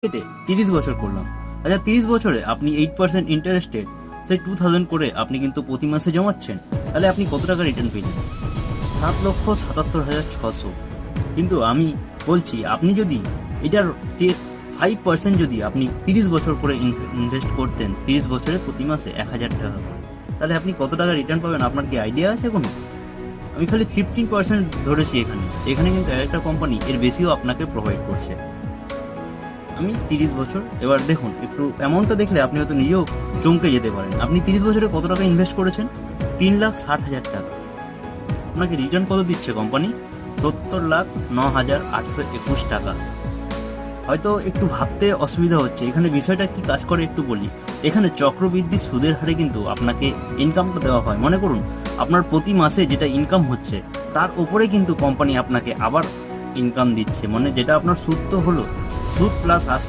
কেটে 30 বছর করলাম। আচ্ছা 30 বছরে আপনি 8% ইন্টারেস্টে সেই 2000 করে আপনি কিন্তু প্রতি মাসে জমাচ্ছেন, তাহলে আপনি কত টাকা রিটার্ন পেলেন? 7,77,600। কিন্তু আমি বলছি আপনি যদি এটার 5% যদি আপনি 30 বছর করে ইনভেস্ট করতেন, 30 বছরে প্রতি মাসে 1,000 টাকা করে, তাহলে আপনি কত টাকা রিটার্ন পাবেন আপনার কি আইডিয়া আছে কোনো? আমি খালি 15% ধরেছি এখানে, এখানে কিন্তু একটা কোম্পানি এর বেশিও আপনাকে প্রোভাইড করছে। আমি 30 বছর, এবার দেখুন একটু অ্যামাউন্টটা দেখলে আপনি হয়তো নিজেও চমকে যেতে পারেন। আপনি 30 বছরে কত টাকা ইনভেস্ট করেছেন? 3,60,000 টাকা। আপনাকে রিটার্ন কত দিচ্ছে কোম্পানি? 70,09,821 টাকা। হয়তো একটু ভাবতে অসুবিধা হচ্ছে, এখানে বিষয়টা কি কাজ করে একটু বলি। এখানে চক্রবৃদ্ধি সুদের হারে কিন্তু আপনাকে ইনকামটা দেওয়া হয়। মনে করুন আপনার প্রতি মাসে যেটা ইনকাম হচ্ছে তার উপরে কিন্তু কোম্পানি আপনাকে আবার ইনকাম দিচ্ছে, মানে যেটা আপনার সুদ তো হলো, সুদ প্লাস আসল